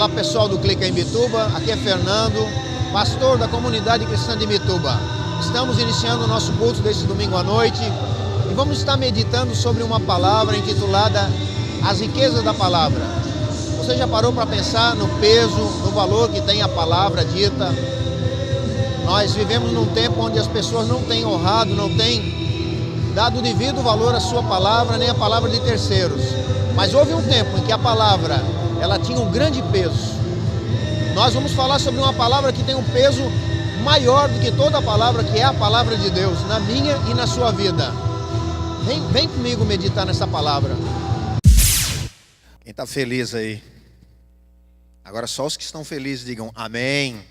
Olá pessoal do Clica em Bituba, aqui é Fernando, pastor da comunidade cristã de Bituba. Estamos iniciando o nosso culto deste domingo à noite e vamos estar meditando sobre uma palavra intitulada As Riquezas da Palavra. Você já parou para pensar no peso, no valor que tem a palavra dita? Nós vivemos num tempo onde as pessoas não têm honrado, não têm dado o devido valor à sua palavra, nem à palavra de terceiros. Mas houve um tempo em que a palavra, ela tinha um grande peso. Nós vamos falar sobre uma palavra que tem um peso maior do que toda a palavra, que é a palavra de Deus, na minha e na sua vida. Vem comigo meditar nessa palavra. Quem está feliz aí? Agora só os que estão felizes digam amém.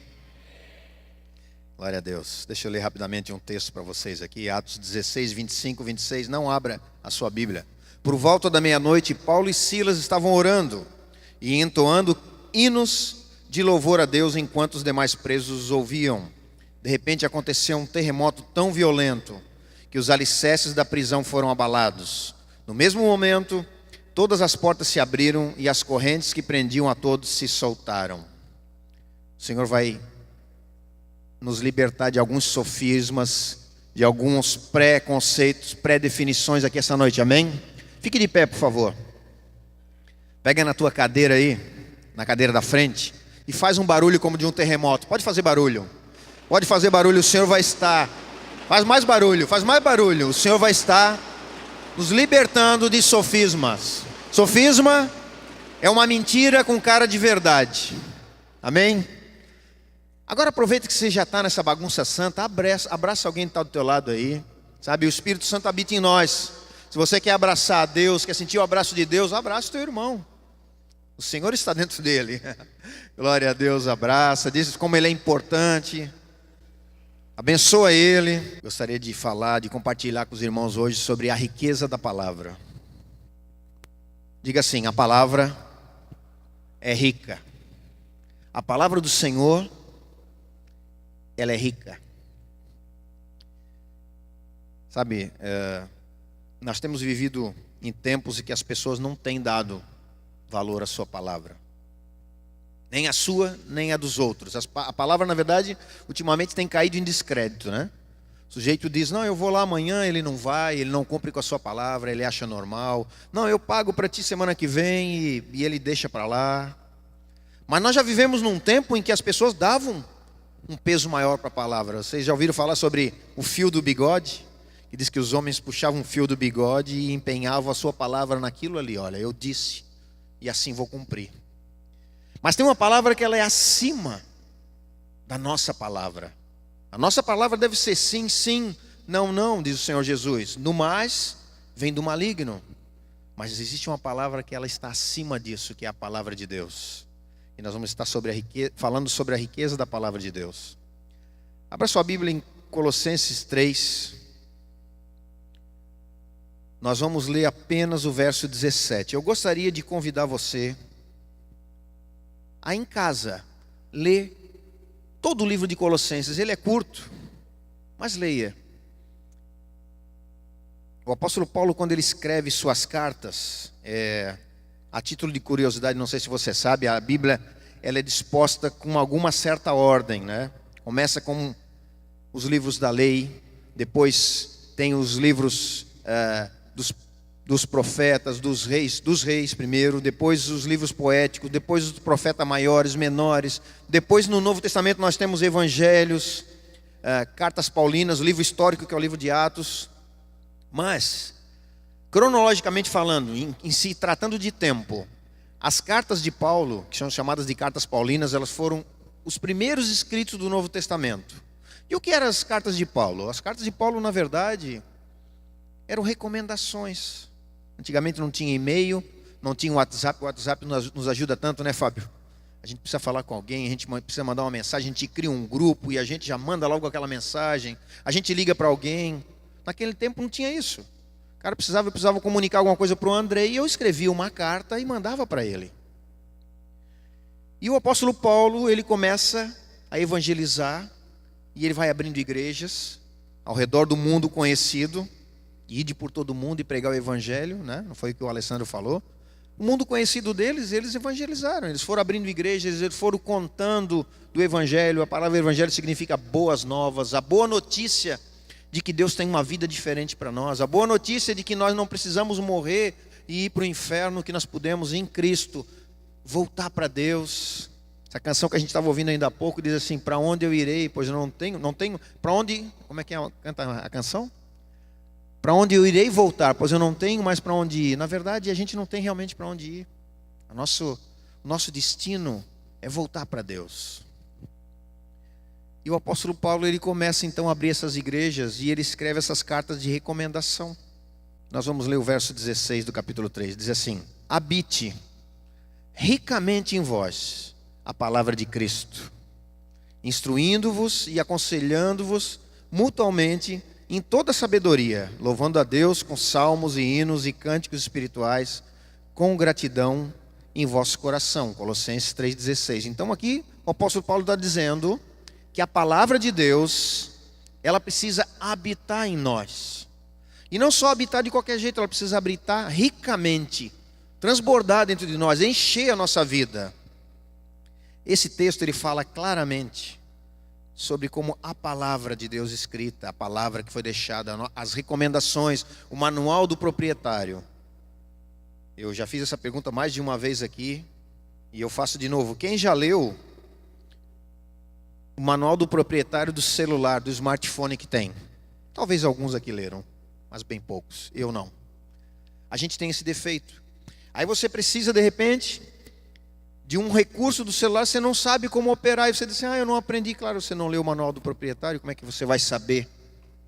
Glória a Deus. Deixa eu ler rapidamente um texto para vocês aqui. Atos 16, 25, 26. Não abra a sua Bíblia. Por volta da meia-noite, Paulo e Silas estavam orando e entoando hinos de louvor a Deus enquanto os demais presos os ouviam. De repente aconteceu um terremoto tão violento que os alicerces da prisão foram abalados. No mesmo momento, todas as portas se abriram e as correntes que prendiam a todos se soltaram. O Senhor vai nos libertar de alguns sofismas, de alguns pré-conceitos, pré-definições aqui essa noite, amém? Fique de pé, por favor. Pega na tua cadeira aí, na cadeira da frente, e faz um barulho como de um terremoto. Pode fazer barulho. Pode fazer barulho, o Senhor vai estar. Faz mais barulho, faz mais barulho. O Senhor vai estar nos libertando de sofismas. Sofisma é uma mentira com cara de verdade. Amém? Agora aproveita que você já está nessa bagunça santa, abraça alguém que está do teu lado aí. Sabe, o Espírito Santo habita em nós. Se você quer abraçar a Deus, quer sentir o abraço de Deus, abraça o teu irmão. O Senhor está dentro dele. Glória a Deus, abraça, diz como ele é importante. Abençoa ele. Gostaria de falar, de compartilhar com os irmãos hoje sobre a riqueza da palavra. Diga assim, a palavra é rica. A palavra do Senhor, ela é rica. Sabe, nós temos vivido em tempos em que as pessoas não têm dado valor à sua palavra. Nem a sua, nem a dos outros. A palavra, na verdade, ultimamente tem caído em descrédito, né? O sujeito diz, não, eu vou lá amanhã, ele não vai, ele não cumpre com a sua palavra, ele acha normal. Não, eu pago para ti semana que vem e ele deixa para lá. Mas nós já vivemos num tempo em que as pessoas davam um peso maior para a palavra. Vocês já ouviram falar sobre o fio do bigode? Que diz que os homens puxavam um fio do bigode e empenhavam a sua palavra naquilo ali. Olha, eu disse e assim vou cumprir. Mas tem uma palavra que ela é acima da nossa palavra. A nossa palavra deve ser sim, sim, não, não, diz o Senhor Jesus. No mais, vem do maligno. Mas existe uma palavra que ela está acima disso, que é a palavra de Deus. E nós vamos estar falando sobre a riqueza da palavra de Deus. Abra sua Bíblia em Colossenses 3. Nós vamos ler apenas o verso 17. Eu gostaria de convidar você a em casa ler todo o livro de Colossenses. Ele é curto, mas leia. O apóstolo Paulo, quando ele escreve suas cartas, a título de curiosidade, não sei se você sabe, a Bíblia ela é disposta com alguma certa ordem, né? Começa com os livros da lei, depois tem os livros dos profetas, dos reis primeiro, depois os livros poéticos, depois os profetas maiores, menores, depois no Novo Testamento nós temos evangelhos, cartas paulinas, o livro histórico que é o livro de Atos. Mas, cronologicamente falando, em se tratando de tempo, as cartas de Paulo, que são chamadas de cartas paulinas, elas foram os primeiros escritos do Novo Testamento. E o que eram as cartas de Paulo? As cartas de Paulo, na verdade, eram recomendações. Antigamente não tinha e-mail, não tinha WhatsApp. O WhatsApp nos ajuda tanto, né, Fábio? A gente precisa falar com alguém, a gente precisa mandar uma mensagem, a gente cria um grupo e a gente já manda logo aquela mensagem. A gente liga para alguém. Naquele tempo não tinha isso. O cara precisava comunicar alguma coisa para o André e eu escrevia uma carta e mandava para ele. E o apóstolo Paulo, ele começa a evangelizar e ele vai abrindo igrejas ao redor do mundo conhecido. Ide por todo mundo e pregar o evangelho, né? Não foi o que o Alessandro falou? o mundo conhecido deles, eles evangelizaram. Eles foram abrindo igrejas, eles foram contando do Evangelho. A palavra Evangelho significa boas novas, a boa notícia de que Deus tem uma vida diferente para nós, a boa notícia de que nós não precisamos morrer e ir para o inferno, que nós podemos em Cristo voltar para Deus. Essa canção que a gente estava ouvindo ainda há pouco diz assim: para onde eu irei, pois eu não tenho, para onde, como é que canta a canção? Para onde eu irei voltar, pois eu não tenho mais para onde ir. Na verdade, a gente não tem realmente para onde ir. O nosso destino é voltar para Deus. E o apóstolo Paulo, ele começa então a abrir essas igrejas e ele escreve essas cartas de recomendação. Nós vamos ler o verso 16 do capítulo 3. Diz assim: habite ricamente em vós a palavra de Cristo, instruindo-vos e aconselhando-vos mutuamente em toda sabedoria, louvando a Deus com salmos e hinos e cânticos espirituais, com gratidão em vosso coração. Colossenses 3,16. Então aqui o apóstolo Paulo está dizendo que a palavra de Deus, ela precisa habitar em nós. E não só habitar de qualquer jeito, ela precisa habitar ricamente, transbordar dentro de nós, encher a nossa vida. Esse texto ele fala claramente sobre como a palavra de Deus escrita, a palavra que foi deixada, as recomendações, o manual do proprietário. Eu já fiz essa pergunta mais de uma vez aqui, e eu faço de novo. Quem já leu o manual do proprietário do celular, do smartphone que tem? Talvez alguns aqui leram, mas bem poucos. Eu não. A gente tem esse defeito. Aí você precisa, de repente, de um recurso do celular, você não sabe como operar, e você diz assim: eu não aprendi. Claro, você não leu o manual do proprietário, como é que você vai saber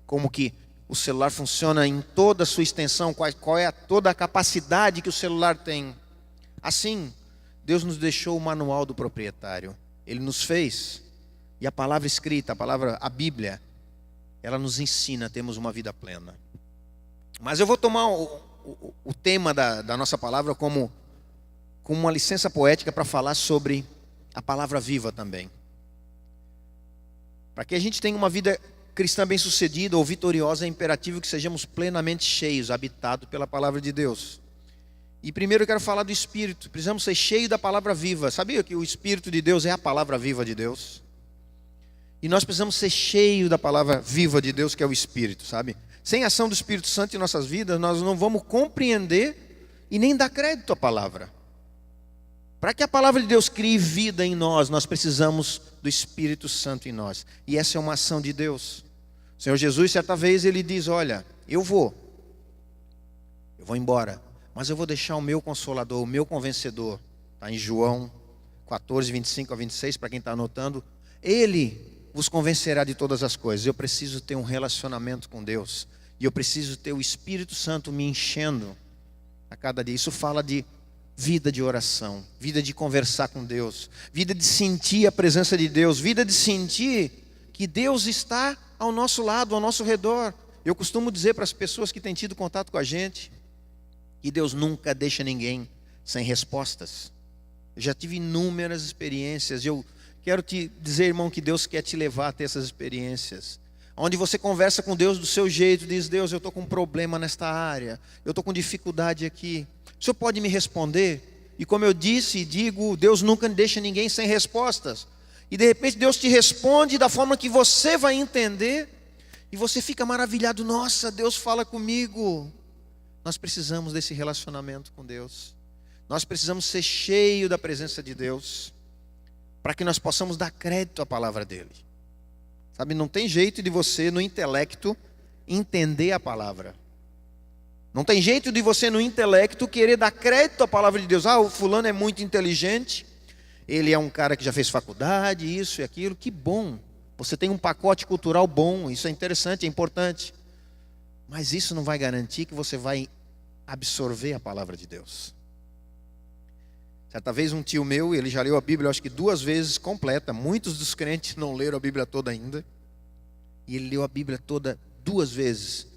como que o celular funciona em toda a sua extensão, qual é toda a capacidade que o celular tem? Assim, Deus nos deixou o manual do proprietário, Ele nos fez, e a palavra escrita, a Bíblia, ela nos ensina a termos uma vida plena. Mas eu vou tomar o tema da nossa palavra como uma licença poética para falar sobre a palavra viva também. Para que a gente tenha uma vida cristã bem-sucedida ou vitoriosa, é imperativo que sejamos plenamente cheios, habitados pela palavra de Deus. E primeiro eu quero falar do Espírito. Precisamos ser cheios da palavra viva. Sabia que o Espírito de Deus é a palavra viva de Deus? E nós precisamos ser cheios da palavra viva de Deus, que é o Espírito, sabe? Sem a ação do Espírito Santo em nossas vidas, nós não vamos compreender e nem dar crédito à palavra. Para que a palavra de Deus crie vida em nós, nós precisamos do Espírito Santo em nós. E essa é uma ação de Deus. O Senhor Jesus, certa vez, Ele diz: olha, eu vou embora, mas eu vou deixar o meu Consolador, o meu Convencedor. Está em João 14, 25 a 26, para quem está anotando. Ele vos convencerá de todas as coisas. Eu preciso ter um relacionamento com Deus. E eu preciso ter o Espírito Santo me enchendo a cada dia. Isso fala de vida de oração, vida de conversar com Deus, vida de sentir a presença de Deus, vida de sentir que Deus está ao nosso lado, ao nosso redor. Eu costumo dizer para as pessoas que têm tido contato com a gente que Deus nunca deixa ninguém sem respostas. Eu já tive inúmeras experiências. Eu quero te dizer, irmão, que Deus quer te levar a ter essas experiências, onde você conversa com Deus do seu jeito, diz: Deus, eu estou com um problema nesta área, eu estou com dificuldade aqui, o Senhor pode me responder? E como eu disse e digo, Deus nunca deixa ninguém sem respostas. E de repente Deus te responde da forma que você vai entender, e você fica maravilhado: nossa, Deus fala comigo. Nós precisamos desse relacionamento com Deus. Nós precisamos ser cheios da presença de Deus, para que nós possamos dar crédito à palavra dele. Sabe, não tem jeito de você no intelecto entender a palavra. Não tem jeito de você no intelecto querer dar crédito à palavra de Deus. O fulano é muito inteligente, ele é um cara que já fez faculdade, isso e aquilo. Que bom, você tem um pacote cultural bom, isso é interessante, é importante. Mas isso não vai garantir que você vai absorver a palavra de Deus. Certa vez um tio meu, ele já leu a Bíblia, eu acho que 2 vezes completa. Muitos dos crentes não leram a Bíblia toda ainda. E ele leu a Bíblia toda 2 vezes.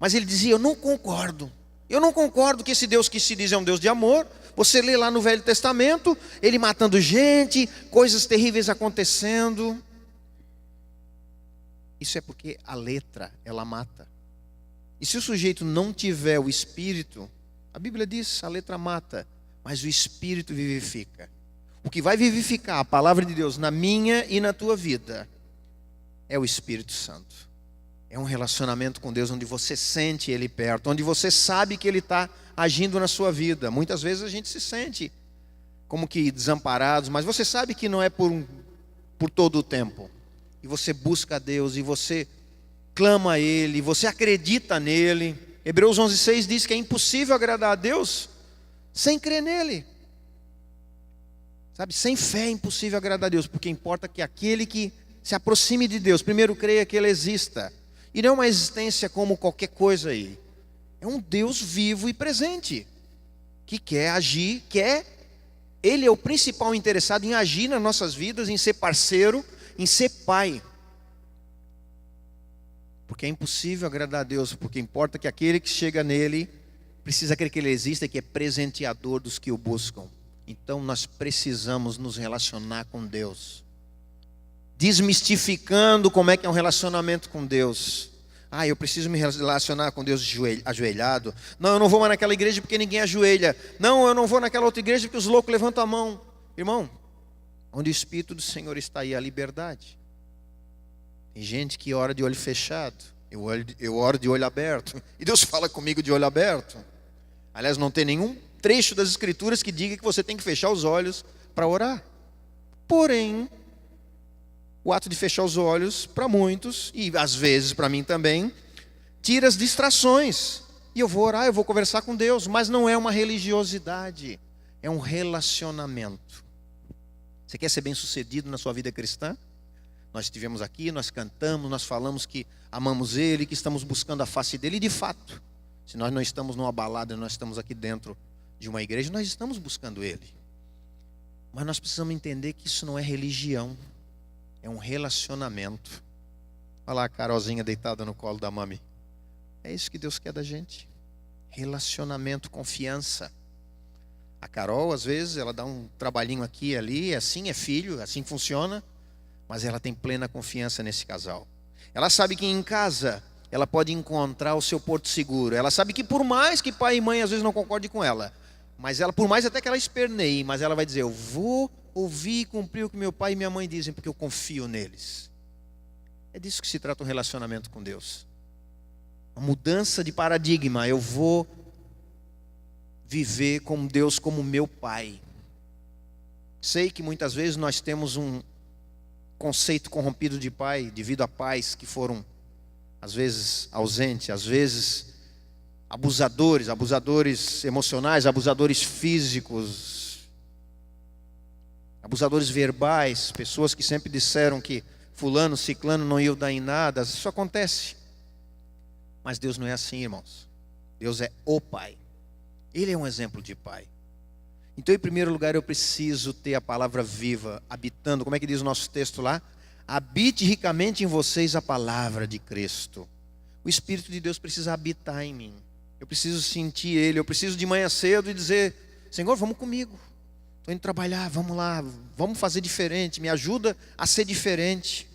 Mas ele dizia: eu não concordo que esse Deus que se diz é um Deus de amor. Você lê lá no Velho Testamento, ele matando gente, coisas terríveis acontecendo. Isso é porque a letra, ela mata. E se o sujeito não tiver o Espírito, a Bíblia diz: a letra mata, mas o Espírito vivifica. O que vai vivificar a palavra de Deus na minha e na tua vida é o Espírito Santo. É um relacionamento com Deus onde você sente Ele perto, onde você sabe que Ele está agindo na sua vida. Muitas vezes a gente se sente como que desamparados, mas você sabe que não é por todo o tempo. E você busca a Deus, e você clama a Ele, e você acredita nele. Hebreus 11:6 diz que é impossível agradar a Deus sem crer nele. Sabe, sem fé é impossível agradar a Deus, porque importa que aquele que se aproxime de Deus, primeiro creia que Ele exista. E não é uma existência como qualquer coisa aí. É um Deus vivo e presente, que quer agir, Ele é o principal interessado em agir nas nossas vidas, em ser parceiro, em ser pai. Porque é impossível agradar a Deus, porque importa que aquele que chega nele precisa crer que Ele exista e que é presenteador dos que o buscam. Então nós precisamos nos relacionar com Deus, desmistificando como é que é um relacionamento com Deus. Eu preciso me relacionar com Deus ajoelhado. Não, eu não vou mais naquela igreja porque ninguém ajoelha. Não, eu não vou naquela outra igreja porque os loucos levantam a mão. Irmão, onde o Espírito do Senhor está aí, a liberdade. Tem gente que ora de olho fechado, eu oro de olho aberto, e Deus fala comigo de olho aberto. Aliás, não tem nenhum trecho das Escrituras que diga que você tem que fechar os olhos para orar. Porém, o ato de fechar os olhos, para muitos, e às vezes para mim também, tira as distrações. E eu vou orar, eu vou conversar com Deus, mas não é uma religiosidade, é um relacionamento. Você quer ser bem-sucedido na sua vida cristã? Nós estivemos aqui, nós cantamos, nós falamos que amamos Ele, que estamos buscando a face dEle, e de fato, se nós não estamos numa balada, nós estamos aqui dentro de uma igreja, nós estamos buscando Ele. Mas nós precisamos entender que isso não é religião, é um relacionamento. Olha lá a Carolzinha deitada no colo da mami. É isso que Deus quer da gente. Relacionamento, confiança. A Carol, às vezes, ela dá um trabalhinho aqui e ali, assim é filho, assim funciona, mas ela tem plena confiança nesse casal. Ela sabe que em casa ela pode encontrar o seu porto seguro. Ela sabe que por mais que pai e mãe às vezes não concordem com ela, mas ela, por mais até que ela esperneie, mas ela vai dizer, eu vou ouvir e cumprir o que meu pai e minha mãe dizem, porque eu confio neles. É disso que se trata um relacionamento com Deus. Uma mudança de paradigma. Eu vou viver com Deus como meu pai. Sei que muitas vezes nós temos um conceito corrompido de pai, devido a pais que foram, às vezes, ausentes, às vezes, abusadores emocionais, abusadores físicos, abusadores verbais, pessoas que sempre disseram que fulano, ciclano não iam dar em nada. Isso acontece. Mas Deus não é assim, irmãos. Deus é o Pai. Ele é um exemplo de Pai. Então, em primeiro lugar, eu preciso ter a palavra viva, habitando. Como é que diz o nosso texto lá? Habite ricamente em vocês a palavra de Cristo. O Espírito de Deus precisa habitar em mim. Eu preciso sentir Ele. Eu preciso de manhã cedo e dizer, Senhor, vamos comigo. Estou indo trabalhar, vamos lá, vamos fazer diferente. Me ajuda a ser diferente.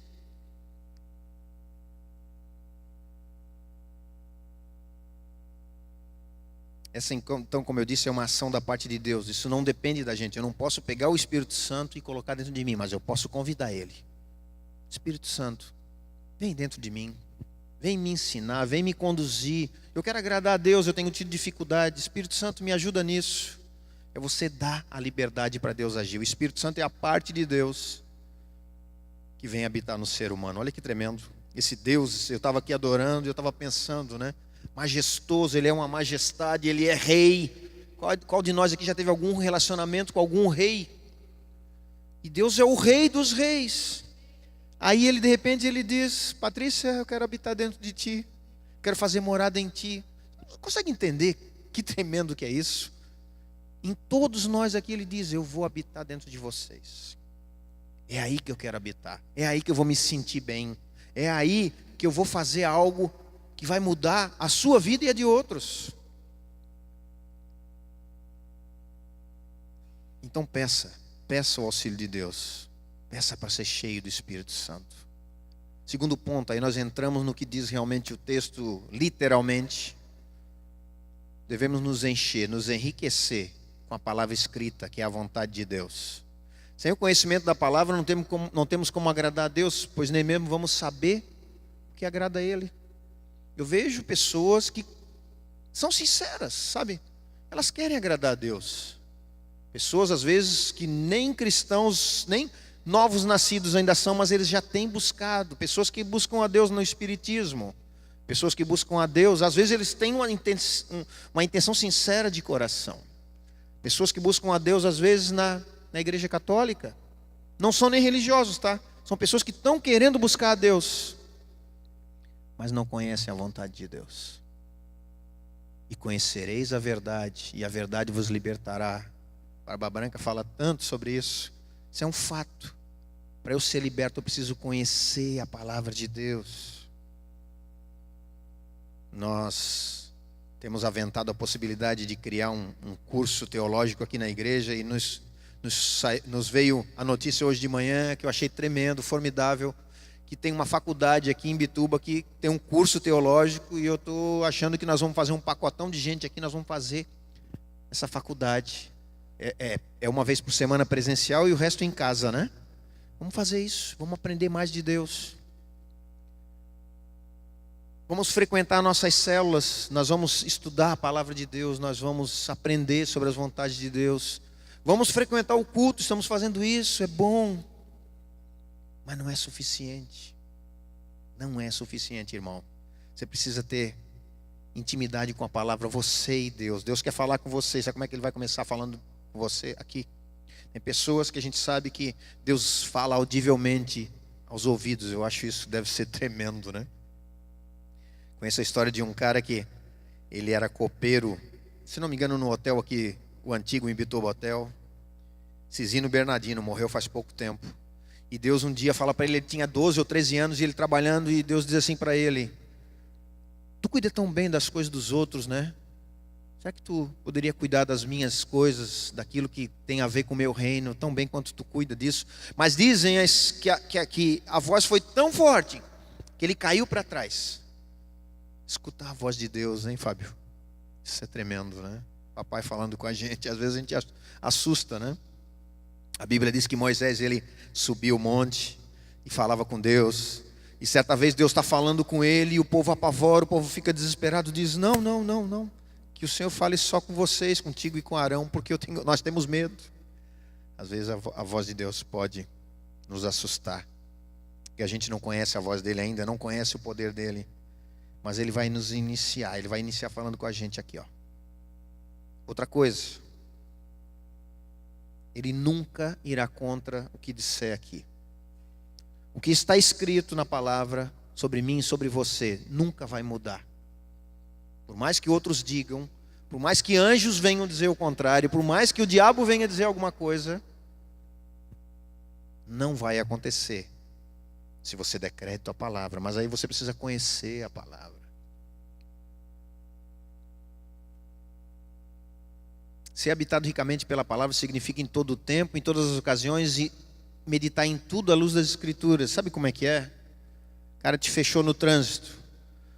Essa, então, como eu disse, é uma ação da parte de Deus. Isso não depende da gente. Eu não posso pegar o Espírito Santo e colocar dentro de mim, mas eu posso convidar Ele. Espírito Santo, vem dentro de mim. Vem me ensinar, vem me conduzir. Eu quero agradar a Deus, eu tenho tido dificuldade. Espírito Santo, me ajuda nisso. É você dar a liberdade para Deus agir. O Espírito Santo é a parte de Deus que vem habitar no ser humano. Olha que tremendo. Esse Deus, eu estava aqui adorando, eu estava pensando, né? Majestoso, Ele é uma majestade, Ele é rei. Qual de nós aqui já teve algum relacionamento com algum rei? E Deus é o rei dos reis. Aí Ele de repente Ele diz, Patrícia, eu quero habitar dentro de ti, quero fazer morada em ti. Consegue entender que tremendo que é isso? Em todos nós aqui Ele diz, eu vou habitar dentro de vocês. É aí que eu quero habitar, é aí que eu vou me sentir bem, é aí que eu vou fazer algo que vai mudar a sua vida e a de outros. Então peça o auxílio de Deus. Peça para ser cheio do Espírito Santo. Segundo ponto, aí nós entramos no que diz realmente o texto, literalmente. Devemos nos encher, nos enriquecer com a palavra escrita, que é a vontade de Deus. Sem o conhecimento da palavra não temos como agradar a Deus, pois nem mesmo vamos saber o que agrada a Ele. Eu vejo pessoas que são sinceras, sabe? Elas querem agradar a Deus. Pessoas às vezes que nem cristãos, nem novos nascidos ainda são, mas eles já têm buscado. Pessoas que buscam a Deus no espiritismo. Pessoas que buscam a Deus, às vezes eles têm uma intenção sincera de coração. Pessoas que buscam a Deus, às vezes, na igreja católica. Não são nem religiosos, tá? São pessoas que estão querendo buscar a Deus, mas não conhecem a vontade de Deus. E conhecereis a verdade, e a verdade vos libertará. Barba Branca fala tanto sobre isso. Isso é um fato. Para eu ser liberto, eu preciso conhecer a palavra de Deus. Nós temos aventado a possibilidade de criar um curso teológico aqui na igreja, e nos veio a notícia hoje de manhã, que eu achei tremendo, formidável, que tem uma faculdade aqui em Imbituba que tem um curso teológico, e eu estou achando que nós vamos fazer um pacotão de gente aqui, nós vamos fazer essa faculdade. É uma vez por semana presencial e o resto em casa, né? Vamos fazer isso, vamos aprender mais de Deus. Vamos frequentar nossas células, nós vamos estudar a palavra de Deus, nós vamos aprender sobre as vontades de Deus. Vamos frequentar o culto, estamos fazendo isso, é bom. Mas não é suficiente. Não é suficiente, irmão. Você precisa ter intimidade com a palavra, você e Deus. Deus quer falar com você, sabe como é que Ele vai começar falando com você aqui? Tem pessoas que a gente sabe que Deus fala audivelmente aos ouvidos. Eu acho isso deve ser tremendo, né? Conheço a história de um cara que ele era copeiro, se não me engano, no hotel aqui, o antigo Imbituba Hotel. Cisino Bernardino morreu faz pouco tempo. E Deus um dia fala para ele tinha 12 ou 13 anos, e ele trabalhando, e Deus diz assim para ele: tu cuida tão bem das coisas dos outros, né? Será que tu poderia cuidar das minhas coisas, daquilo que tem a ver com o meu reino, tão bem quanto tu cuida disso? Mas dizem que a voz foi tão forte que ele caiu para trás. Escutar a voz de Deus, hein, Fábio? Isso é tremendo, né? Papai falando com a gente, às vezes a gente assusta, né? A Bíblia diz que Moisés, ele subiu o monte e falava com Deus. E certa vez Deus está falando com ele e o povo apavora, o povo fica desesperado, diz: não. Que o Senhor fale só com vocês, contigo e com Arão, porque nós temos medo. Às vezes a voz de Deus pode nos assustar, porque a gente não conhece a voz dele ainda, não conhece o poder dele. Mas ele vai nos iniciar, ele vai iniciar falando com a gente aqui, ó. Outra coisa, ele nunca irá contra o que disser aqui. O que está escrito na palavra sobre mim e sobre você nunca vai mudar. Por mais que outros digam, por mais que anjos venham dizer o contrário, por mais que o diabo venha dizer alguma coisa, não vai acontecer se você der crédito à palavra. Mas aí você precisa conhecer a palavra. Ser habitado ricamente pela palavra significa em todo o tempo, em todas as ocasiões, e meditar em tudo à luz das Escrituras. Sabe como é que é? O cara te fechou no trânsito,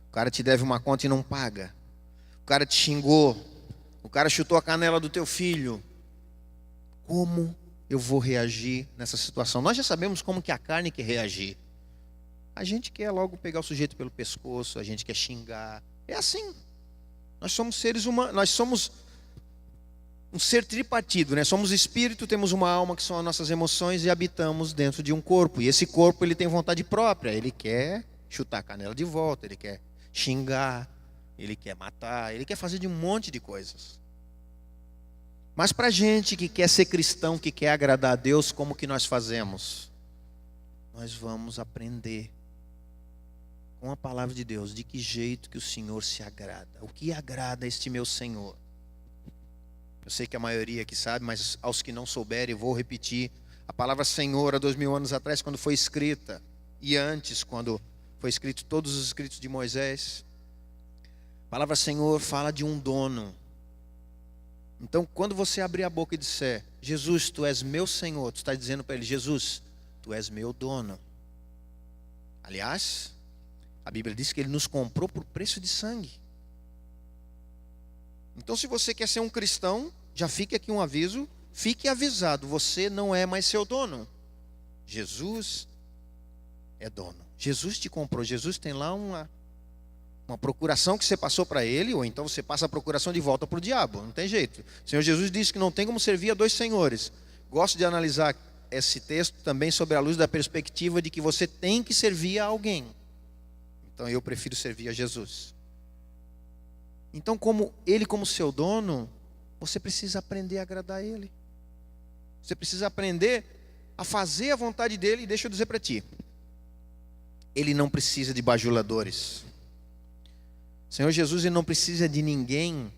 o cara te deve uma conta e não paga, o cara te xingou, o cara chutou a canela do teu filho. Como eu vou reagir nessa situação? Nós já sabemos como que a carne quer reagir. A gente quer logo pegar o sujeito pelo pescoço, a gente quer xingar. É assim. Nós somos seres humanos, nós somos um ser tripartido, né? Somos espírito, temos uma alma que são as nossas emoções e habitamos dentro de um corpo. E esse corpo, ele tem vontade própria, ele quer chutar a canela de volta, ele quer xingar, ele quer matar, ele quer fazer de um monte de coisas. Mas para a gente que quer ser cristão, que quer agradar a Deus, como que nós fazemos? Nós vamos aprender com a palavra de Deus de que jeito que o Senhor se agrada. O que agrada a este meu Senhor? Eu sei que a maioria aqui sabe, mas aos que não souberem, eu vou repetir. A palavra Senhor, há 2000 anos atrás, quando foi escrita, e antes, quando foi escrito todos os escritos de Moisés, a palavra Senhor fala de um dono. Então, quando você abrir a boca e disser: Jesus, tu és meu Senhor, tu está dizendo para ele: Jesus, tu és meu dono. Aliás, a Bíblia diz que ele nos comprou por preço de sangue. Então, se você quer ser um cristão já fique aqui um aviso, fique avisado, você não é mais seu dono. Jesus é dono. Jesus te comprou, Jesus tem lá uma procuração que você passou para ele, ou então você passa a procuração de volta para o diabo, não tem jeito. O Senhor Jesus disse que não tem como servir a dois senhores. Gosto de analisar esse texto também sobre a luz da perspectiva de que você tem que servir a alguém. Então eu prefiro servir a Jesus. Então, como seu dono, você precisa aprender a agradar ele. Você precisa aprender a fazer a vontade dele. E deixa eu dizer para ti, ele não precisa de bajuladores. O Senhor Jesus, ele não precisa de ninguém.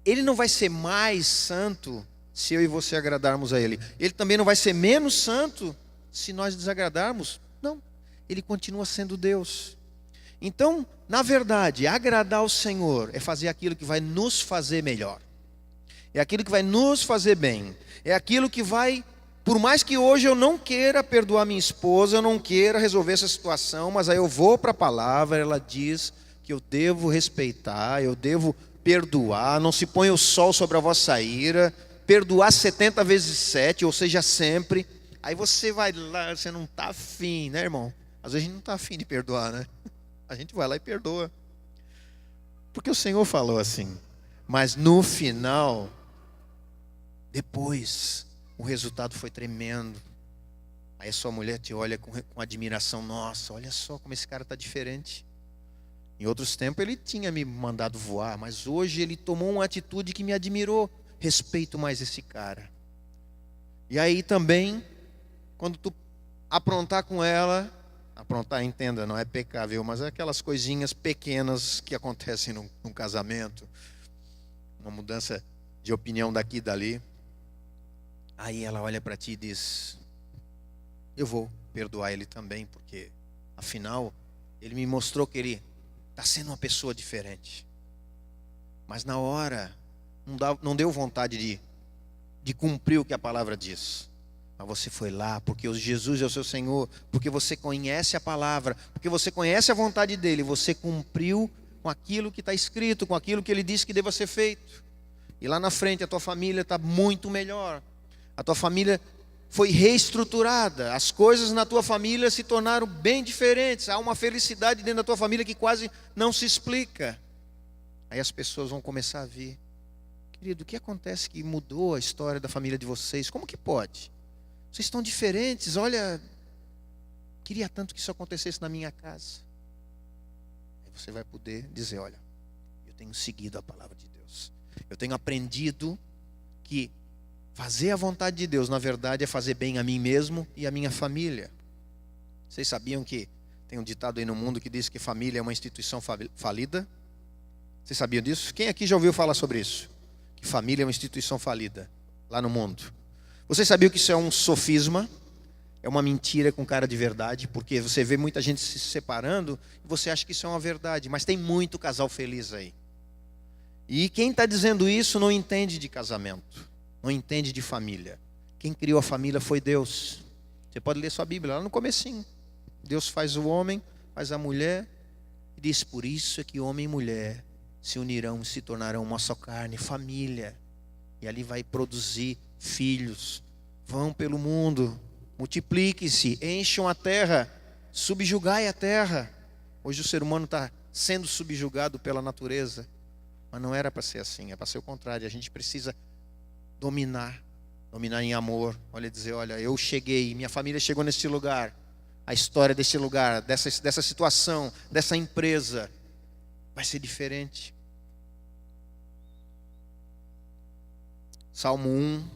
Ele não vai ser mais santo se eu e você agradarmos a ele. Ele também não vai ser menos santo se nós desagradarmos. Não, ele continua sendo Deus. Então, na verdade, agradar ao Senhor é fazer aquilo que vai nos fazer melhor. É aquilo que vai nos fazer bem. É aquilo que vai, por mais que hoje eu não queira perdoar minha esposa, eu não queira resolver essa situação, mas aí eu vou para a palavra, ela diz que eu devo respeitar, eu devo perdoar, não se põe o sol sobre a vossa ira, perdoar 70 vezes 7, ou seja, sempre. Aí você vai lá, você não está afim, né, irmão? Às vezes a gente não está afim de perdoar, né? A gente vai lá e perdoa. Porque o Senhor falou assim. Mas no final, depois, o resultado foi tremendo. Aí a sua mulher te olha com admiração. Nossa, olha só como esse cara está diferente. Em outros tempos ele tinha me mandado voar, mas hoje ele tomou uma atitude que me admirou. Respeito mais esse cara. E aí também, quando tu aprontar com ela... Aprontar, entenda, não é pecar, viu? Mas é aquelas coisinhas pequenas que acontecem num casamento. Uma mudança de opinião daqui e dali. Aí ela olha para ti e diz: eu vou perdoar ele também, porque afinal ele me mostrou que ele está sendo uma pessoa diferente. Mas na hora não deu vontade de cumprir o que a palavra diz. Mas você foi lá porque Jesus é o seu Senhor, porque você conhece a palavra, porque você conhece a vontade dele, você cumpriu com aquilo que está escrito, com aquilo que ele disse que deva ser feito. E lá na frente a tua família está muito melhor. A tua família foi reestruturada, as coisas na tua família se tornaram bem diferentes. Há uma felicidade dentro da tua família que quase não se explica. Aí as pessoas vão começar a ver: querido, o que acontece que mudou a história da família de vocês? Como que pode? Vocês estão diferentes, olha, queria tanto que isso acontecesse na minha casa. Aí você vai poder dizer: olha, eu tenho seguido a palavra de Deus. Eu tenho aprendido que fazer a vontade de Deus, na verdade, é fazer bem a mim mesmo e a minha família. Vocês sabiam que tem um ditado aí no mundo que diz que família é uma instituição falida? Vocês sabiam disso? Quem aqui já ouviu falar sobre isso? Que família é uma instituição falida lá no mundo. Vocês sabiam que isso é um sofisma? É uma mentira com cara de verdade, porque você vê muita gente se separando e você acha que isso é uma verdade, mas tem muito casal feliz aí. E quem está dizendo isso não entende de casamento, não entende de família. Quem criou a família foi Deus. Você pode ler sua Bíblia lá no comecinho. Deus faz o homem, faz a mulher, e diz: por isso é que homem e mulher se unirão, se tornarão uma só carne, família. E ali vai produzir filhos. Vão pelo mundo, multipliquem-se, encham a terra, subjugai a terra. Hoje o ser humano está sendo subjugado pela natureza, mas não era para ser assim, é para ser o contrário. A gente precisa dominar em amor. Olha, dizer: olha, eu cheguei, minha família chegou nesse lugar, a história desse lugar, dessa situação, dessa empresa vai ser diferente. Salmo 1,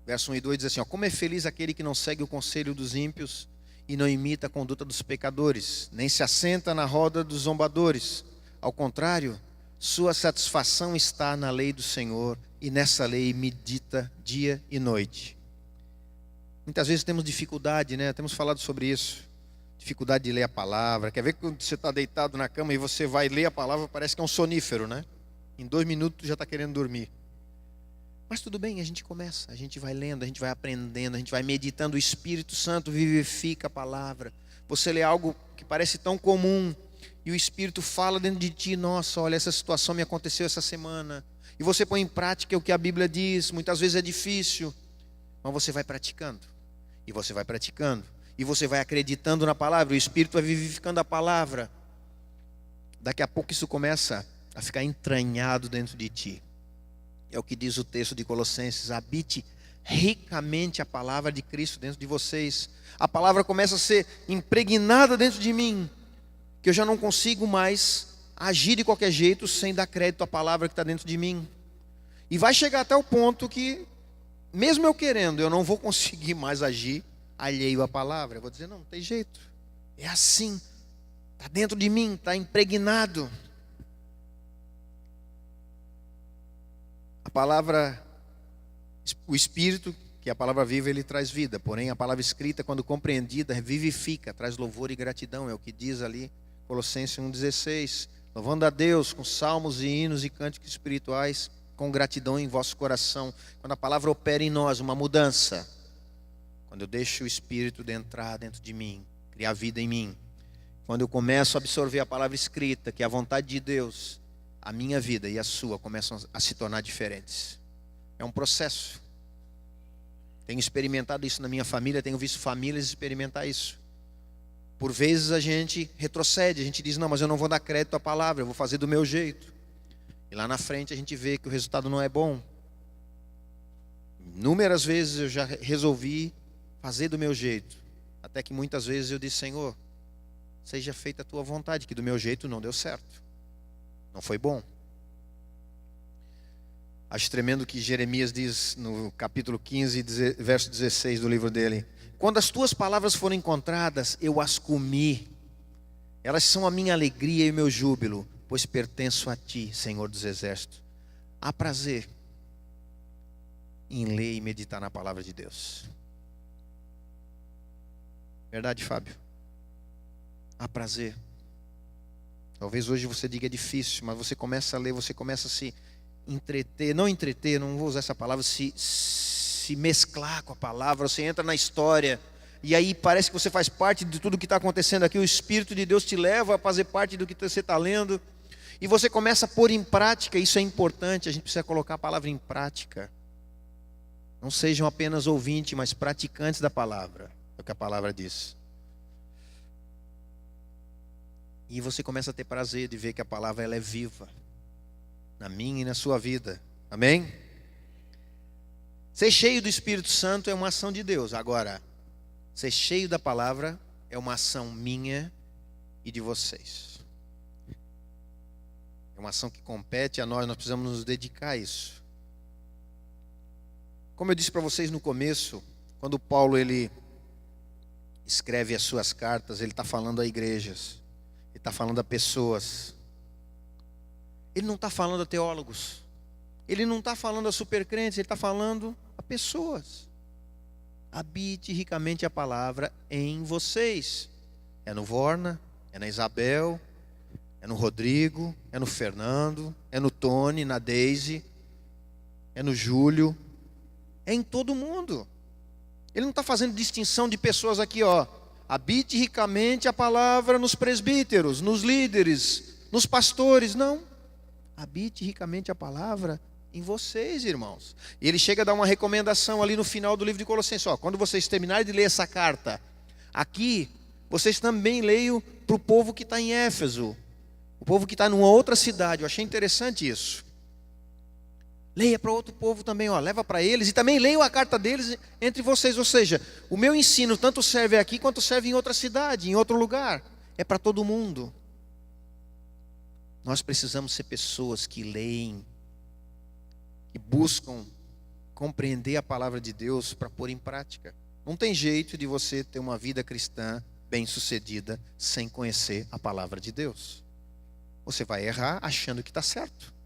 verso 1 e 2 diz assim: como é feliz aquele que não segue o conselho dos ímpios e não imita a conduta dos pecadores, nem se assenta na roda dos zombadores. Ao contrário, sua satisfação está na lei do Senhor, e nessa lei medita dia e noite. Muitas vezes temos dificuldade, né? Temos falado sobre isso. Dificuldade de ler a palavra. Quer ver que quando você está deitado na cama e você vai ler a palavra, parece que é um sonífero, né? Em 2 minutos já está querendo dormir. Mas tudo bem, a gente começa, a gente vai lendo, a gente vai aprendendo, a gente vai meditando. O Espírito Santo vivifica a palavra. Você lê algo que parece tão comum e o Espírito fala dentro de ti: nossa, olha, essa situação me aconteceu essa semana. E você põe em prática o que a Bíblia diz. Muitas vezes é difícil, mas você vai praticando. E você vai praticando. E você vai acreditando na palavra. O Espírito vai vivificando a palavra. Daqui a pouco isso começa a ficar entranhado dentro de ti. É o que diz o texto de Colossenses: habite ricamente a palavra de Cristo dentro de vocês. A palavra começa a ser impregnada dentro de mim, que eu já não consigo mais agir de qualquer jeito sem dar crédito à palavra que está dentro de mim. E vai chegar até o ponto que, mesmo eu querendo, eu não vou conseguir mais agir alheio à palavra. Eu vou dizer, não tem jeito, é assim, está dentro de mim, está impregnado. A palavra, o Espírito, que é a palavra viva, ele traz vida. Porém, a palavra escrita, quando compreendida, vivifica, traz louvor e gratidão. É o que diz ali Colossenses 1,16. Louvando a Deus com salmos e hinos e cânticos espirituais, com gratidão em vosso coração. Quando a palavra opera em nós uma mudança, quando eu deixo o Espírito entrar dentro de mim, criar vida em mim, quando eu começo a absorver a palavra escrita, que é a vontade de Deus, a minha vida e a sua começam a se tornar diferentes. É um processo. Tenho experimentado isso na minha família, tenho visto famílias experimentar isso. Por vezes a gente retrocede, a gente diz, não, mas eu não vou dar crédito à palavra, eu vou fazer do meu jeito. E lá na frente a gente vê que o resultado não é bom. Inúmeras vezes eu já resolvi fazer do meu jeito, até que muitas vezes eu disse, Senhor, seja feita a tua vontade, que do meu jeito não deu certo. Não foi bom. Acho tremendo que Jeremias diz no capítulo 15, verso 16 do livro dele: quando as tuas palavras foram encontradas, eu as comi. Elas são a minha alegria e o meu júbilo, pois pertenço a ti, Senhor dos exércitos. Há prazer em ler e meditar na palavra de Deus. Verdade, Fábio? Há prazer. Talvez hoje você diga é difícil, mas você começa a ler, você começa a se entreter, não vou usar essa palavra, se mesclar com a palavra, você entra na história, e aí parece que você faz parte de tudo que está acontecendo aqui, o Espírito de Deus te leva a fazer parte do que você está lendo, e você começa a pôr em prática. Isso é importante, a gente precisa colocar a palavra em prática. Não sejam apenas ouvintes, mas praticantes da palavra, é o que a palavra diz. E você começa a ter prazer de ver que a palavra ela é viva, na minha e na sua vida. Amém? Ser cheio do Espírito Santo é uma ação de Deus. Agora, ser cheio da palavra é uma ação minha e de vocês. É uma ação que compete a nós precisamos nos dedicar a isso. Como eu disse para vocês no começo, quando Paulo ele escreve as suas cartas, ele está falando a igrejas. Ele está falando a pessoas. Ele não está falando a teólogos. Ele não está falando a supercrentes. Ele está falando a pessoas. Habite ricamente a palavra em vocês. É no Vorna, é na Isabel, é no Rodrigo, é no Fernando, é no Tony, na Deise, é no Júlio. É em todo mundo. Ele não está fazendo distinção de pessoas aqui, ó. Habite ricamente a palavra nos presbíteros, nos líderes, nos pastores. Não. Habite ricamente a palavra em vocês, irmãos. E ele chega a dar uma recomendação ali no final do livro de Colossenses. Ó, quando vocês terminarem de ler essa carta, aqui, vocês também leiam para o povo que está em Éfeso. O povo que está numa outra cidade. Eu achei interessante isso. Leia para outro povo também, ó, leva para eles. E também leiam a carta deles entre vocês. Ou seja, o meu ensino tanto serve aqui quanto serve em outra cidade, em outro lugar. É para todo mundo. Nós precisamos ser pessoas que leem, que buscam compreender a palavra de Deus para pôr em prática. Não tem jeito de você ter uma vida cristã bem-sucedida sem conhecer a palavra de Deus. Você vai errar achando que está certo.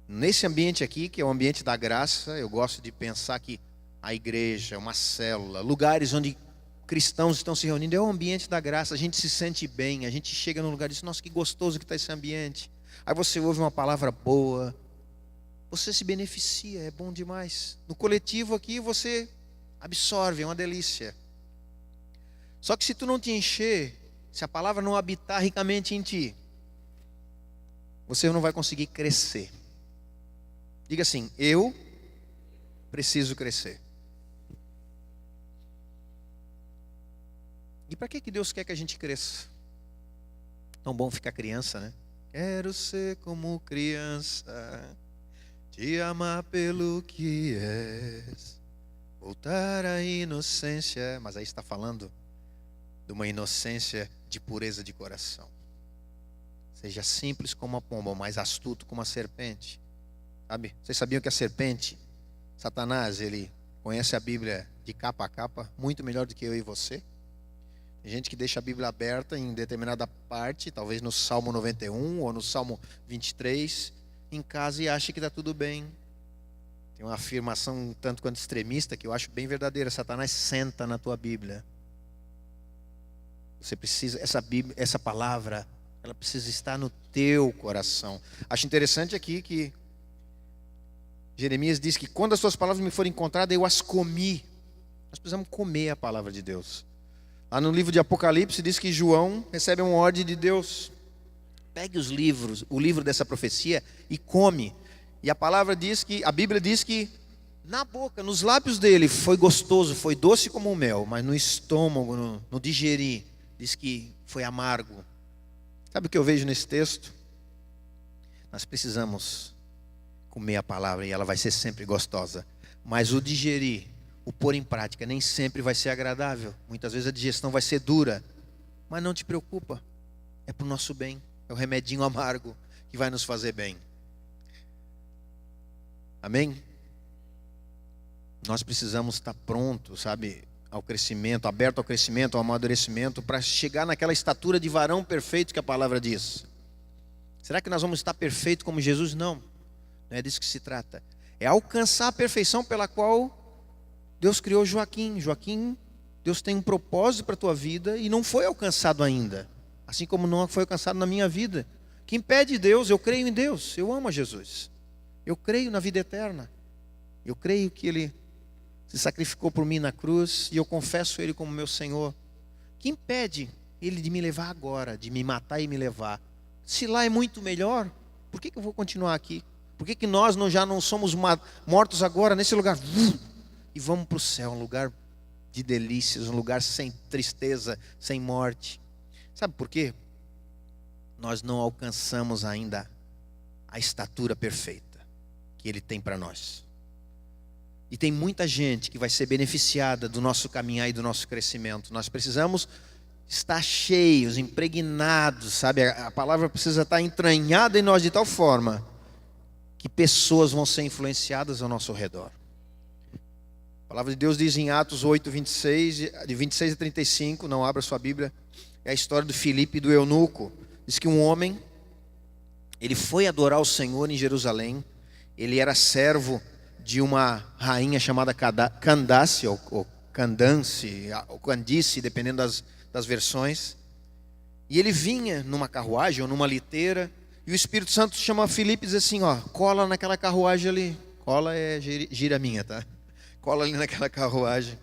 Nesse ambiente aqui, que é o ambiente da graça, eu gosto de pensar que a igreja, uma célula, lugares onde cristãos estão se reunindo, é o ambiente da graça. A gente se sente bem, a gente chega num lugar e diz, nossa, que gostoso que está esse ambiente. Aí você ouve uma palavra boa, você se beneficia, é bom demais. No coletivo aqui você absorve, é uma delícia. Só que se tu não te encher, se a palavra não habitar ricamente em ti, você não vai conseguir crescer. Diga assim: eu preciso crescer. E para que Deus quer que a gente cresça? Tão bom ficar criança, né? Quero ser como criança, te amar pelo que és, voltar à inocência. Mas aí está falando de uma inocência de pureza de coração. Seja simples como a pomba, mas astuto como a serpente. Sabe? Vocês sabiam que a serpente, Satanás, ele conhece a Bíblia de capa a capa muito melhor do que eu e você? Tem gente que deixa a Bíblia aberta em determinada parte, talvez no Salmo 91 ou no Salmo 23, em casa, e acha que está tudo bem. Tem uma afirmação um tanto quanto extremista que eu acho bem verdadeira: Satanás senta na tua Bíblia. Você precisa, essa palavra, ela precisa estar no teu coração. Acho interessante aqui que Jeremias diz que quando as suas palavras me forem encontradas, eu as comi. Nós precisamos comer a palavra de Deus. Lá no livro de Apocalipse diz que João recebe uma ordem de Deus: pegue os livros, o livro dessa profecia e come. E a palavra diz que, a Bíblia diz que na boca, nos lábios dele foi gostoso, foi doce como o mel, mas no estômago, no digerir, diz que foi amargo. Sabe o que eu vejo nesse texto? Nós precisamos comer a palavra e ela vai ser sempre gostosa, mas o digerir, o pôr em prática, nem sempre vai ser agradável. Muitas vezes a digestão vai ser dura, mas não te preocupa, é para o nosso bem. É o remedinho amargo que vai nos fazer bem. Amém? Nós precisamos estar prontos, sabe, ao crescimento, aberto ao crescimento, ao amadurecimento, para chegar naquela estatura de varão perfeito que a palavra diz. Será que nós vamos estar perfeitos como Jesus? Não, não é disso que se trata. É alcançar a perfeição pela qual Deus criou Joaquim. Joaquim, Deus tem um propósito para a tua vida e não foi alcançado ainda. Assim como não foi alcançado na minha vida. Que impede Deus? Eu creio em Deus, eu amo a Jesus. Eu creio na vida eterna. Eu creio que Ele se sacrificou por mim na cruz e eu confesso Ele como meu Senhor. Que impede Ele de me levar agora, de me matar e me levar? Se lá é muito melhor, por que eu vou continuar aqui? Por que nós já não somos mortos agora nesse lugar? E vamos para o céu, um lugar de delícias, um lugar sem tristeza, sem morte. Sabe por quê? Nós não alcançamos ainda a estatura perfeita que Ele tem para nós. E tem muita gente que vai ser beneficiada do nosso caminhar e do nosso crescimento. Nós precisamos estar cheios, impregnados, sabe? A palavra precisa estar entranhada em nós de tal forma que pessoas vão ser influenciadas ao nosso redor. A palavra de Deus diz em Atos 8, 26, de 26 a 35, não abra sua Bíblia, é a história do Filipe e do eunuco. Diz que um homem, ele foi adorar o Senhor em Jerusalém. Ele era servo de uma rainha chamada Candace, ou Candance, ou Candice, dependendo das versões. E ele vinha numa carruagem ou numa liteira, e o Espírito Santo chama Filipe e diz assim: ó, cola naquela carruagem ali. Cola é gira minha, tá? Cola ali naquela carruagem,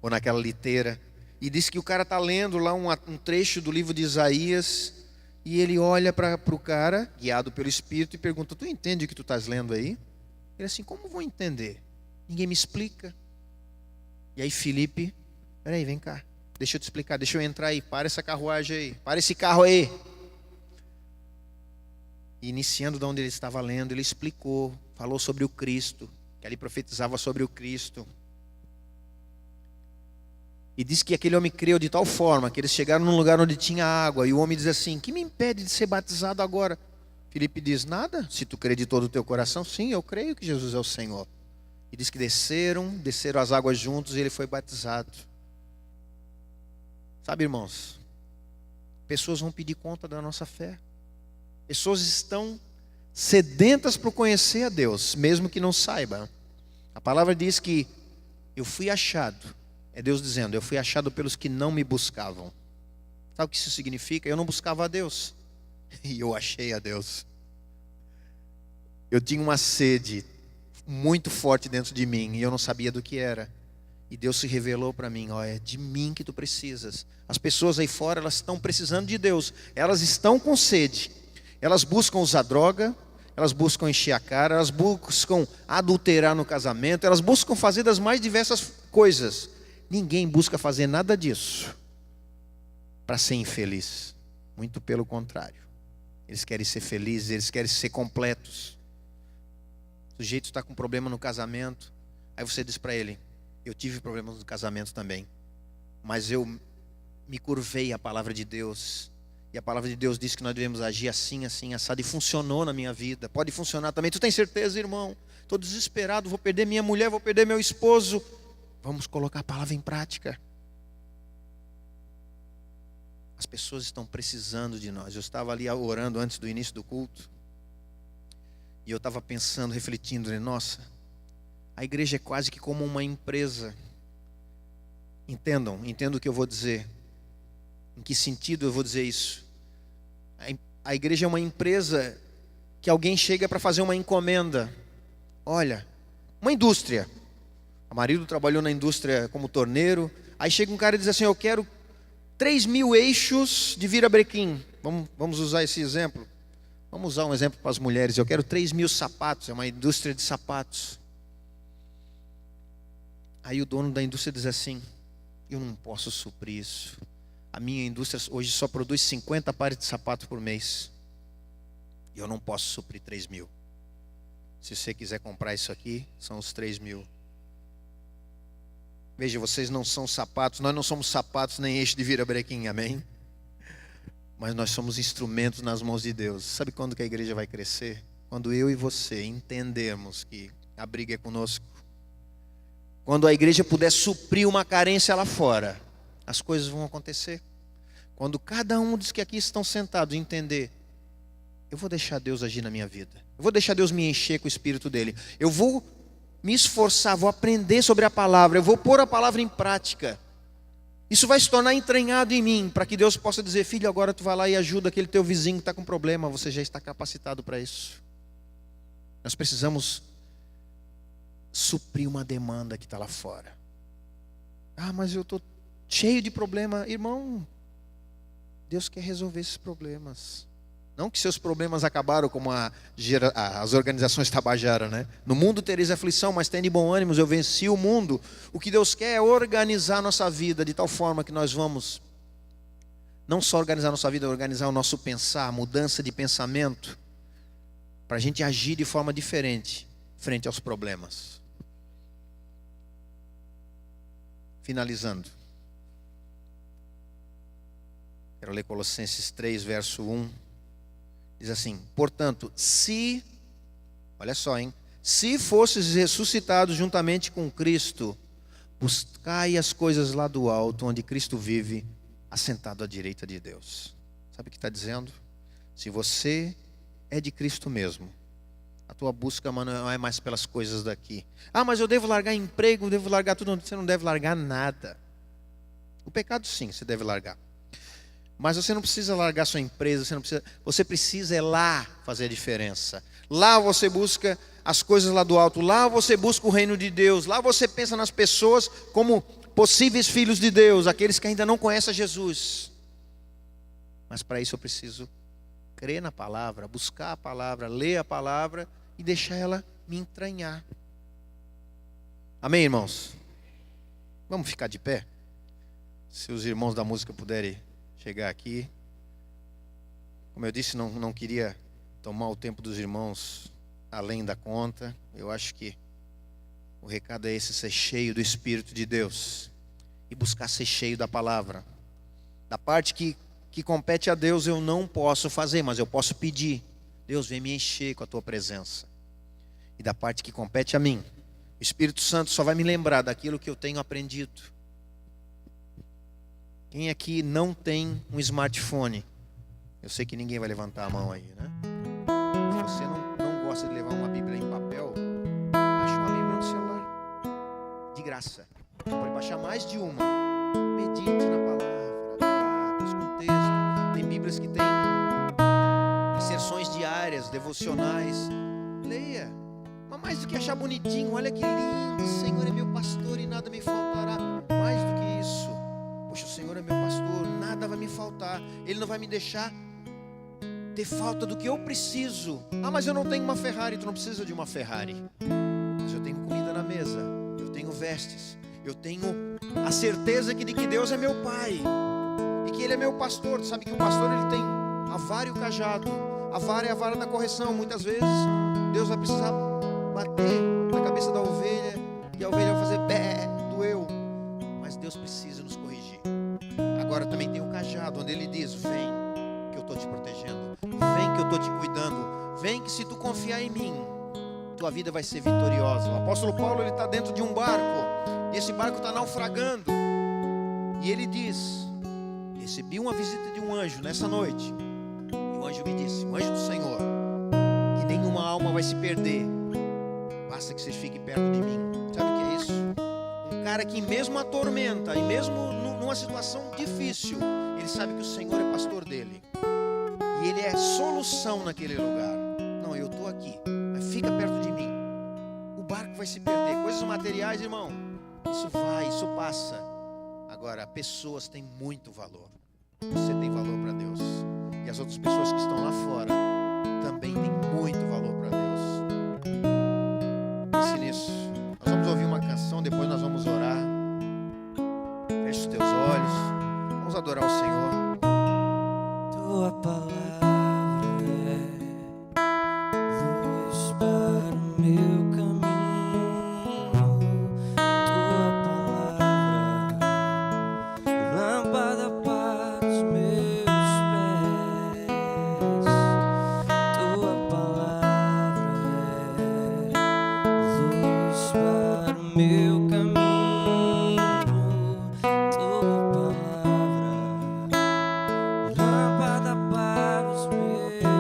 ou naquela liteira. E diz que o cara está lendo lá um trecho do livro de Isaías, e ele olha para o cara, guiado pelo Espírito, e pergunta: tu entende o que tu estás lendo aí? Ele assim: como vou entender? Ninguém me explica. E aí Filipe: peraí, vem cá, deixa eu te explicar, deixa eu entrar aí, para essa carruagem aí, para esse carro aí. E iniciando de onde ele estava lendo, ele explicou, falou sobre o Cristo, que ali profetizava sobre o Cristo. E diz que aquele homem creu de tal forma que eles chegaram num lugar onde tinha água, e o homem diz assim: que me impede de ser batizado agora? Filipe diz: nada, se tu crê de todo o teu coração. Sim, eu creio que Jesus é o Senhor. E diz que desceram as águas juntos, e ele foi batizado. Sabe, irmãos, pessoas vão pedir conta da nossa fé. Pessoas estão sedentas por conhecer a Deus, mesmo que não saibam. A palavra diz que eu fui achado, é Deus dizendo, eu fui achado pelos que não me buscavam. Sabe o que isso significa? Eu não buscava a Deus, e eu achei a Deus. Eu tinha uma sede muito forte dentro de mim, e eu não sabia do que era. E Deus se revelou para mim: ó, é de mim que tu precisas. As pessoas aí fora, elas estão precisando de Deus, elas estão com sede. Elas buscam usar droga, elas buscam encher a cara, elas buscam adulterar no casamento, elas buscam fazer das mais diversas coisas. Ninguém busca fazer nada disso para ser infeliz. Muito pelo contrário. Eles querem ser felizes, eles querem ser completos. O sujeito está com problema no casamento, aí você diz para ele: eu tive problemas no casamento também, mas eu me curvei à palavra de Deus, e a palavra de Deus diz que nós devemos agir assim, assim, assado, e funcionou na minha vida. Pode funcionar também. Tu tem certeza, irmão? Estou desesperado, vou perder minha mulher, vou perder meu esposo. Vamos colocar a palavra em prática. As pessoas estão precisando de nós. Eu estava ali orando antes do início do culto, e eu estava pensando, refletindo, né? Nossa, a igreja é quase que como uma empresa. Entendam o que eu vou dizer. Em que sentido eu vou dizer isso? A igreja é uma empresa que alguém chega para fazer uma encomenda. Olha, uma indústria. O marido trabalhou na indústria como torneiro. Aí chega um cara e diz assim: eu quero 3.000 eixos de virabrequim. Vamos usar esse exemplo. Vamos usar um exemplo para as mulheres. Eu quero 3.000 sapatos. É uma indústria de sapatos. Aí o dono da indústria diz assim: eu não posso suprir isso. A minha indústria hoje só produz 50 pares de sapatos por mês. E eu não posso suprir 3.000. Se você quiser comprar isso aqui, são os 3.000. Veja, vocês não são sapatos, nós não somos sapatos nem eixo de virabrequim, amém? Mas nós somos instrumentos nas mãos de Deus. Sabe quando que a igreja vai crescer? Quando eu e você entendermos que a briga é conosco. Quando a igreja puder suprir uma carência lá fora, as coisas vão acontecer. Quando cada um dos que aqui estão sentados entender: eu vou deixar Deus agir na minha vida, eu vou deixar Deus me encher com o Espírito dele, eu vou me esforçar, vou aprender sobre a palavra, eu vou pôr a palavra em prática. Isso vai se tornar entranhado em mim, para que Deus possa dizer: filho, agora tu vai lá e ajuda aquele teu vizinho que está com problema. Você já está capacitado para isso. Nós precisamos suprir uma demanda que está lá fora. Ah, mas eu estou cheio de problema. Irmão, Deus quer resolver esses problemas. Não que seus problemas acabaram como as organizações Tabajara, né? No mundo tereis aflição, mas tende bom ânimo, eu venci o mundo. O que Deus quer é organizar a nossa vida de tal forma que nós vamos não só organizar a nossa vida, organizar o nosso pensar, mudança de pensamento, para a gente agir de forma diferente frente aos problemas. Finalizando, quero ler Colossenses 3, verso 1. Diz assim: portanto, olha só, se fosses ressuscitados juntamente com Cristo, buscai as coisas lá do alto, onde Cristo vive, assentado à direita de Deus. Sabe o que está dizendo? Se você é de Cristo mesmo, a tua busca não é mais pelas coisas daqui. Ah, mas eu devo largar emprego, devo largar tudo. Você não deve largar nada. O pecado sim, você deve largar. Mas você não precisa largar sua empresa, você precisa é lá fazer a diferença. Lá você busca as coisas lá do alto, lá você busca o reino de Deus, lá você pensa nas pessoas como possíveis filhos de Deus, aqueles que ainda não conhecem Jesus. Mas para isso eu preciso crer na palavra, buscar a palavra, ler a palavra e deixar ela me entranhar. Amém, irmãos? Vamos ficar de pé? Se os irmãos da música puderem chegar aqui. Como eu disse, não queria tomar o tempo dos irmãos além da conta. Eu acho que o recado é esse: ser cheio do Espírito de Deus e buscar ser cheio da palavra. Da parte que compete a Deus eu não posso fazer, mas eu posso pedir: Deus, vem me encher com a tua presença. E da parte que compete a mim, o Espírito Santo só vai me lembrar daquilo que eu tenho aprendido. Quem aqui não tem um smartphone? Eu sei que ninguém vai levantar a mão aí, né? Se você não gosta de levar uma Bíblia em papel, baixa uma Bíblia no celular, de graça. Você pode baixar mais de uma. Medite na palavra, busca um texto. Tem Bíblias que tem inserções diárias, devocionais. Leia. Mas mais do que achar bonitinho, olha que lindo, o Senhor é meu pastor e nada me faltará. Mais do que isso, poxa, o Senhor é meu pastor, nada vai me faltar. Ele não vai me deixar ter falta do que eu preciso. Ah, mas eu não tenho uma Ferrari. Tu não precisa de uma Ferrari. Mas eu tenho comida na mesa, eu tenho vestes, eu tenho a certeza de que Deus é meu Pai e que Ele é meu pastor. Tu sabe que o pastor, ele tem a vara e o cajado. A vara é a vara da correção. Muitas vezes Deus vai precisar bater na cabeça da ovelha e a ovelha vai fazer bé, doeu. Mas Deus precisa nos corrigir. Agora também tem o cajado, onde Ele diz: vem que eu estou te protegendo, vem que eu estou te cuidando, vem que se tu confiar em mim, tua vida vai ser vitoriosa. O apóstolo Paulo, ele está dentro de um barco, e esse barco está naufragando, e ele diz: recebi uma visita de um anjo nessa noite, e o anjo me disse, o anjo do Senhor, que nenhuma alma vai se perder, basta que vocês fiquem perto de mim. Sabe o que é isso? Um cara que mesmo a tormenta, e mesmo numa situação difícil, ele sabe que o Senhor é pastor dele, e ele é solução naquele lugar. Não, eu estou aqui, mas fica perto de mim. O barco vai se perder. Coisas materiais, irmão, isso vai, isso passa. Agora, pessoas têm muito valor. Você tem valor para Deus, e as outras pessoas que estão lá fora também têm muito valor para Deus. Pense nisso. Nós vamos ouvir uma canção, depois nós vamos orar. Feche os teus olhos, vamos adorar o Senhor. Tua palavra para o meu caminho, tua palavra, lâmpada para os meus pés, tua palavra luz para o meu caminho, tua palavra, lâmpada para os meus pés.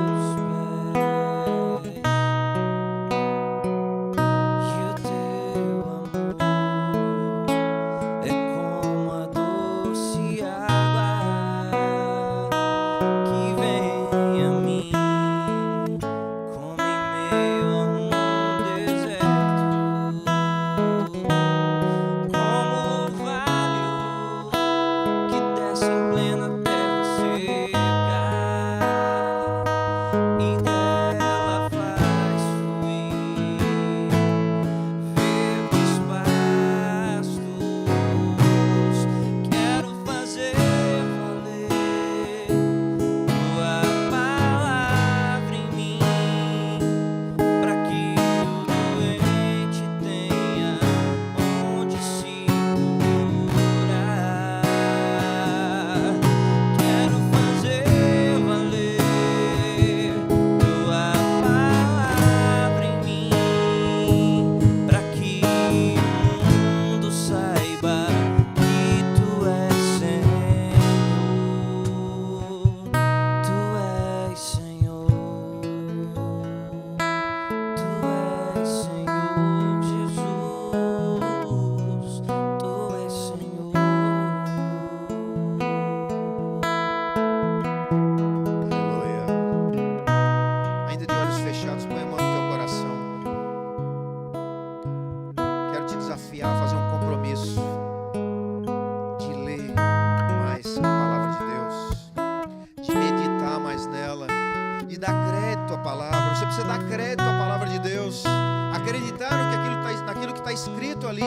Naquilo que está escrito ali,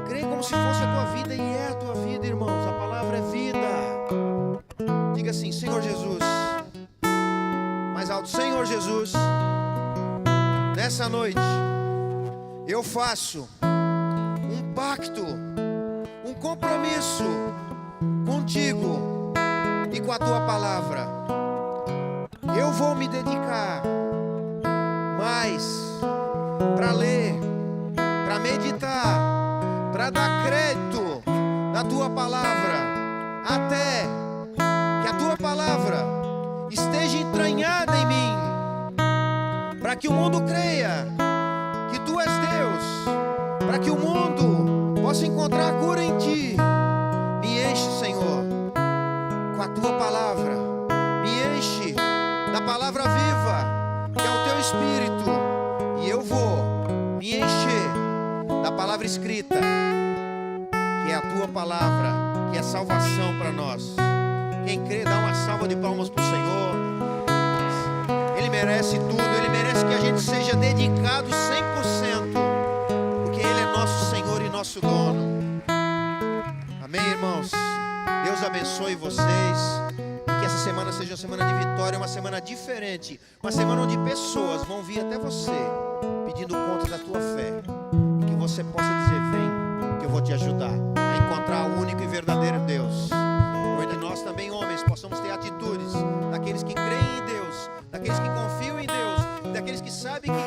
creia como se fosse a tua vida, e é a tua vida, irmãos. A palavra é vida. Diga assim: Senhor Jesus. Mais alto: Senhor Jesus, nessa noite eu faço um pacto, um compromisso contigo e com a tua palavra. Eu vou me dedicar mais para ler, para meditar, para dar crédito na tua palavra, até que a tua palavra esteja entranhada em mim, para que o mundo creia que tu és Deus, para que o mundo possa encontrar a cura em ti. Me enche, Senhor, com a tua palavra, me enche da palavra viva, que é o teu Espírito, e eu vou me encher da palavra escrita, que é a tua palavra, que é salvação para nós. Quem crê, dá uma salva de palmas para o Senhor. Ele merece tudo, Ele merece que a gente seja dedicado 100%, porque Ele é nosso Senhor e nosso dono. Amém, irmãos? Deus abençoe vocês. E que essa semana seja uma semana de vitória, uma semana diferente, uma semana onde pessoas vão vir até você pedindo conta da tua fé, e que você possa dizer: vem, que eu vou te ajudar a encontrar o único e verdadeiro Deus. Onde nós também, homens, possamos ter atitudes daqueles que creem em Deus, daqueles que confiam em Deus, daqueles que sabem que